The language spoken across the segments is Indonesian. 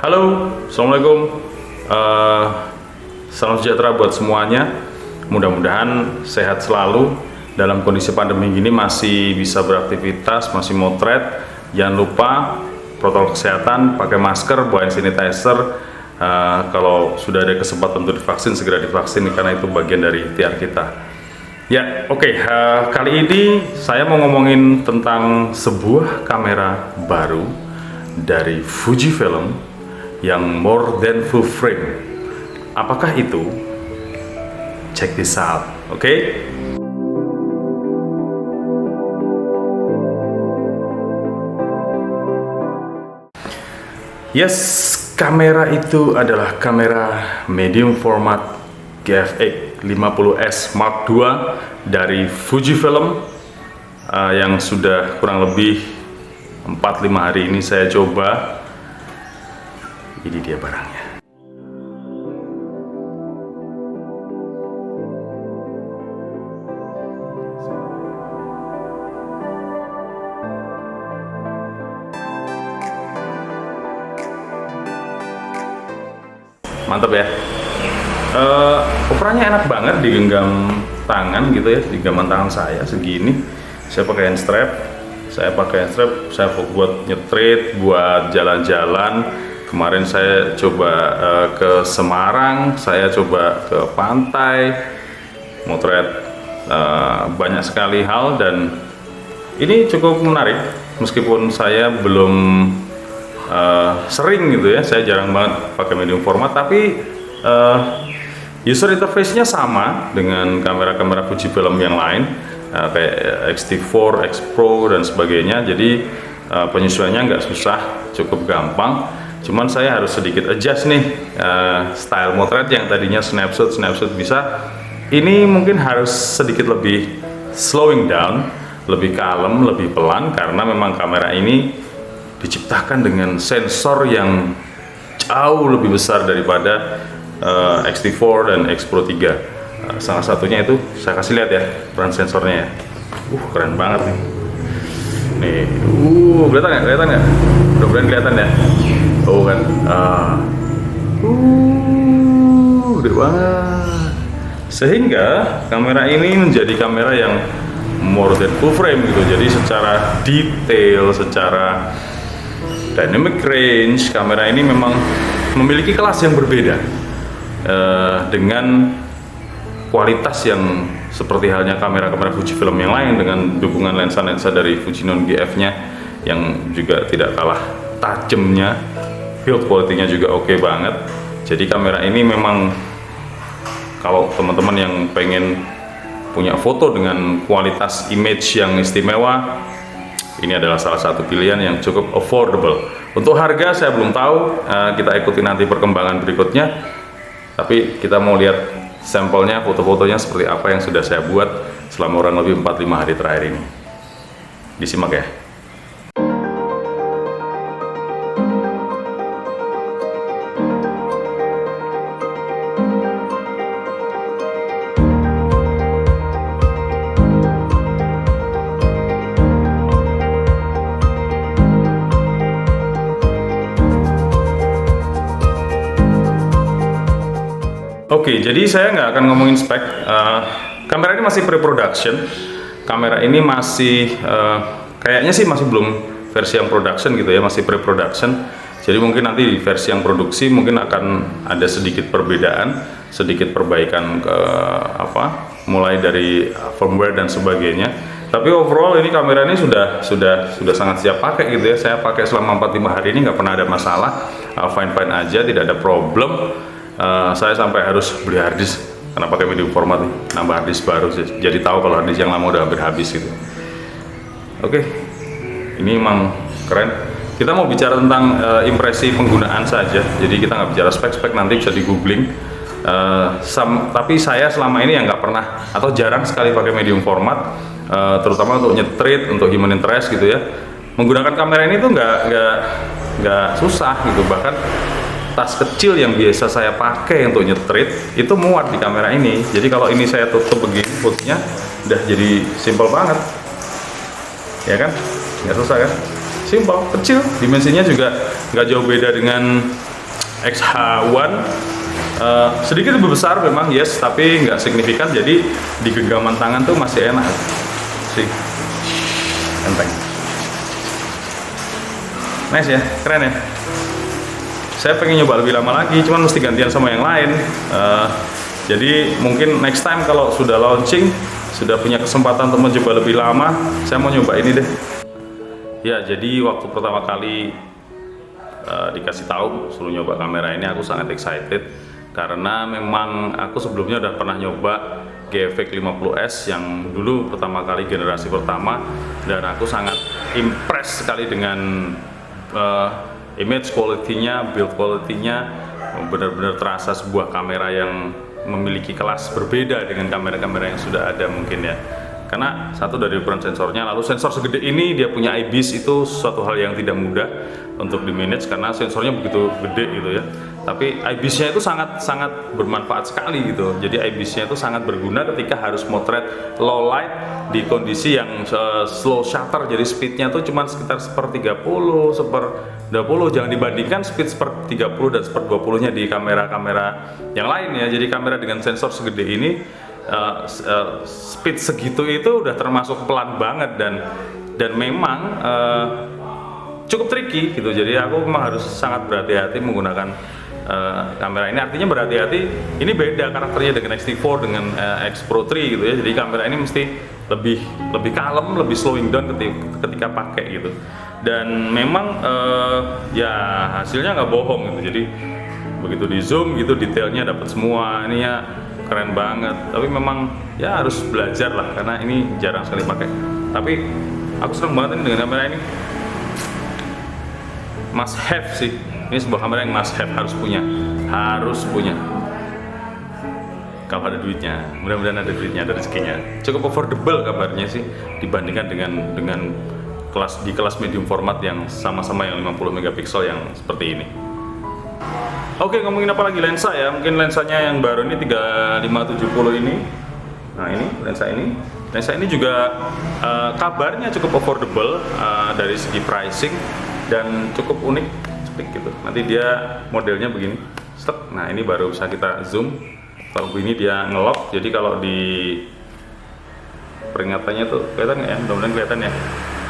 Halo, Assalamualaikum. Salam sejahtera buat semuanya. Mudah-mudahan sehat selalu. Dalam kondisi pandemi gini masih bisa beraktivitas, masih motret. Jangan lupa protokol kesehatan, pakai masker, bawa hand sanitizer. Kalau sudah ada kesempatan untuk divaksin, segera divaksin karena itu bagian dari ikhtiar kita. Ya, oke. Kali ini saya mau ngomongin tentang sebuah kamera baru dari Fujifilm yang more than full frame. Apakah itu? Check this out, oke? Yes, kamera itu adalah kamera medium format GFX 50S Mark II dari Fujifilm yang sudah kurang lebih 4-5 hari ini saya coba. Ini dia barangnya. Mantap ya. Ukurannya enak banget, digenggam tangan gitu ya, digenggaman tangan saya segini. Saya pakai hand strap, saya buat nyetrit, buat jalan-jalan. Kemarin saya coba ke Semarang, saya coba ke pantai, motret banyak sekali hal, dan ini cukup menarik. Meskipun saya belum sering gitu ya, saya jarang banget pakai medium format, tapi user interface-nya sama dengan kamera-kamera Fujifilm yang lain, kayak X-T4, X Pro dan sebagainya. Jadi penyesuaiannya nggak susah, cukup gampang. Cuman saya harus sedikit adjust nih, style motret yang tadinya snapshot bisa, ini mungkin harus sedikit lebih slowing down, lebih kalem, lebih pelan, karena memang kamera ini diciptakan dengan sensor yang jauh lebih besar daripada X-T4 dan X Pro 3. Salah satunya itu saya kasih lihat ya, peran sensornya ya. Keren banget nih. Nih, kelihatan nggak? Mudah-mudahan kelihatan ya. Kan, gede banget. Sehingga kamera ini menjadi kamera yang more than full frame gitu. Jadi secara detail, secara dynamic range, kamera ini memang memiliki kelas yang berbeda dengan kualitas yang seperti halnya kamera-kamera Fujifilm yang lain, dengan dukungan lensa-lensa dari Fujinon GF-nya yang juga tidak kalah tajamnya, build quality-nya juga oke banget. Jadi kamera ini memang kalau teman-teman yang pengen punya foto dengan kualitas image yang istimewa, ini adalah salah satu pilihan yang cukup affordable. Untuk harga saya belum tahu, kita ikuti nanti perkembangan berikutnya. Tapi kita mau lihat sampelnya, foto-fotonya seperti apa yang sudah saya buat selama kurang lebih 4-5 hari terakhir ini. Disimak ya. Oke, jadi saya nggak akan ngomongin spek. Kamera ini masih pre-production. Kamera ini masih kayaknya sih masih belum versi yang production gitu ya, masih pre-production. Jadi mungkin nanti di versi yang produksi mungkin akan ada sedikit perbedaan, sedikit perbaikan ke mulai dari firmware dan sebagainya. Tapi overall ini kamera ini sudah sangat siap pakai gitu ya. Saya pakai selama 4-5 hari ini nggak pernah ada masalah, fine aja, tidak ada problem. Saya sampai harus beli harddisk karena pakai medium format nih, nambah harddisk baru sih. Jadi tahu kalau harddisk yang lama udah hampir habis gitu. Oke, ini emang keren. Kita mau bicara tentang impresi penggunaan saja. Jadi kita nggak bicara spek-spek, nanti bisa di googling. Tapi saya selama ini yang nggak pernah atau jarang sekali pakai medium format, terutama untuk nyetrit, untuk human interest gitu ya. Menggunakan kamera ini tuh nggak susah gitu. Bahkan tas kecil yang biasa saya pakai untuk nyetrit itu muat di kamera ini. Jadi kalau ini saya tutup begini, footnya udah jadi simple banget, ya kan? Nggak susah kan? Simple, kecil, dimensinya juga nggak jauh beda dengan XH1 sedikit lebih besar memang, yes, tapi nggak signifikan. Jadi di genggaman tangan tuh masih enak sih, enteng. Nice ya, keren ya. Saya pengen nyoba lebih lama lagi, cuman mesti gantian sama yang lain. Jadi mungkin next time kalau sudah launching, sudah punya kesempatan untuk mencoba lebih lama, saya mau nyoba ini deh. Ya, jadi waktu pertama kali dikasih tahu suruh nyoba kamera ini, aku sangat excited karena memang aku sebelumnya udah pernah nyoba GFX 50S yang dulu pertama kali generasi pertama, dan aku sangat impress sekali dengan image quality-nya, build quality-nya. Benar-benar terasa sebuah kamera yang memiliki kelas berbeda dengan kamera-kamera yang sudah ada mungkin ya. Karena satu dari ukuran sensornya, lalu sensor segede ini dia punya IBIS, itu suatu hal yang tidak mudah untuk di manage karena sensornya begitu gede gitu ya. Tapi IBIS-nya itu sangat bermanfaat sekali gitu. Jadi IBIS-nya itu sangat berguna ketika harus motret low light di kondisi yang slow shutter. Jadi speednya tuh cuma sekitar 1/30, 1/20. Jangan dibandingkan speed 1/30 dan 1/20-nya di kamera-kamera yang lain ya. Jadi kamera dengan sensor segede ini speed segitu itu udah termasuk pelan banget, dan memang cukup tricky gitu. Jadi aku memang harus sangat berhati-hati menggunakan kamera ini. Artinya berhati-hati, ini beda karakternya dengan X-T4, dengan X Pro 3 gitu ya. Jadi kamera ini mesti lebih kalem, lebih slowing down ketika pakai gitu. Dan memang ya hasilnya nggak bohong gitu. Jadi begitu di zoom gitu detailnya dapat semua. Ini ya keren banget, tapi memang ya harus belajar lah karena ini jarang sekali pakai. Tapi aku seneng banget ini dengan kamera ini, must have sih. Ini sebuah kamera yang must have, harus punya kalau ada duitnya. Mudah-mudahan ada duitnya, ada rezekinya. Cukup affordable kabarnya sih dibandingkan dengan kelas medium format yang sama-sama yang 50 megapiksel yang seperti ini. Oke, ngomongin apa lagi, lensa ya. Mungkin lensanya yang baru ini 3570 ini. Nah, ini lensa ini juga kabarnya cukup affordable dari segi pricing dan cukup unik gitu. Nanti dia modelnya begini. Nah, ini baru bisa kita zoom. Kalau begini dia ngelock. Jadi kalau di peringatannya tuh kelihatan nggak ya? Mudah-mudahan kelihatan ya.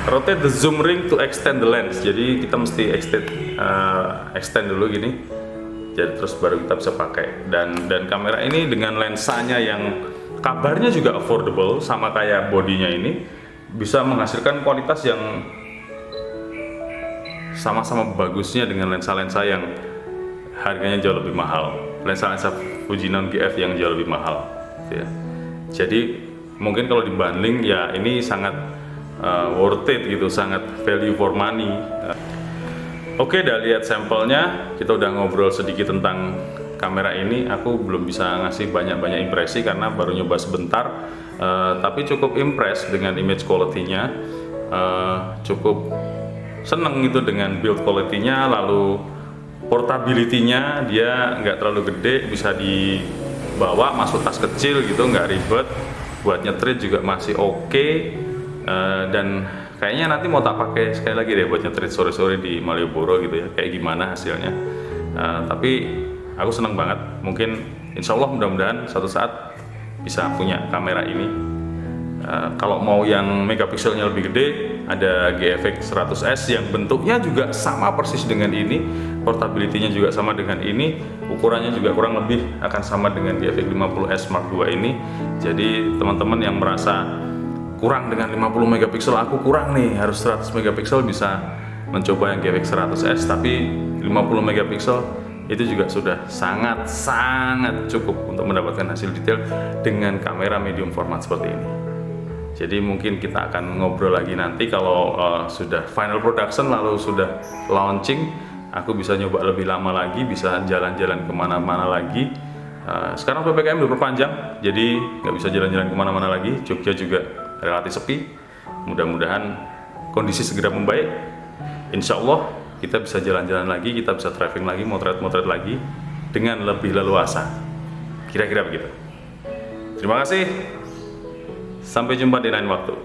Rotate the zoom ring to extend the lens. Jadi kita mesti extend dulu gini. Jadi terus baru kita bisa pakai. Dan kamera ini dengan lensanya yang kabarnya juga affordable sama kayak bodinya ini, bisa menghasilkan kualitas yang sama-sama bagusnya dengan lensa-lensa yang harganya jauh lebih mahal. Lensa-lensa Fujinon GF yang jauh lebih mahal gitu ya. Jadi mungkin kalau dibanding ya ini sangat worth it gitu, sangat value for money. Oke, udah lihat sampelnya, kita udah ngobrol sedikit tentang kamera ini. Aku belum bisa ngasih banyak-banyak impresi karena baru nyoba sebentar, tapi cukup impress dengan image quality-nya, cukup seneng gitu dengan build quality-nya, lalu portability-nya, dia nggak terlalu gede, bisa dibawa masuk tas kecil gitu, nggak ribet. Buat nyetrit juga masih oke, dan kayaknya nanti mau tak pakai sekali lagi deh buat nyetrit sore-sore di Malioboro gitu ya, kayak gimana hasilnya. Tapi aku seneng banget. Mungkin insya Allah mudah-mudahan suatu saat bisa punya kamera ini. Kalau mau yang megapikselnya lebih gede, ada GFX 100S yang bentuknya juga sama persis dengan ini, portability-nya juga sama dengan ini, ukurannya juga kurang lebih akan sama dengan GFX 50S Mark II ini. Jadi teman-teman yang merasa kurang dengan 50 megapiksel, aku kurang nih, harus 100 megapiksel, bisa mencoba yang GFX 100S. Tapi 50 megapiksel itu juga sudah sangat cukup untuk mendapatkan hasil detail dengan kamera medium format seperti ini. Jadi mungkin kita akan ngobrol lagi nanti kalau sudah final production lalu sudah launching, aku bisa nyoba lebih lama lagi, bisa jalan-jalan kemana-mana lagi. Sekarang PPKM udah perpanjang, jadi nggak bisa jalan-jalan kemana-mana lagi. Jogja juga relatif sepi. Mudah-mudahan kondisi segera membaik. Insya Allah kita bisa jalan-jalan lagi, kita bisa traveling lagi, motret-motret lagi dengan lebih leluasa. Kira-kira begitu. Terima kasih. Sampai jumpa di lain waktu.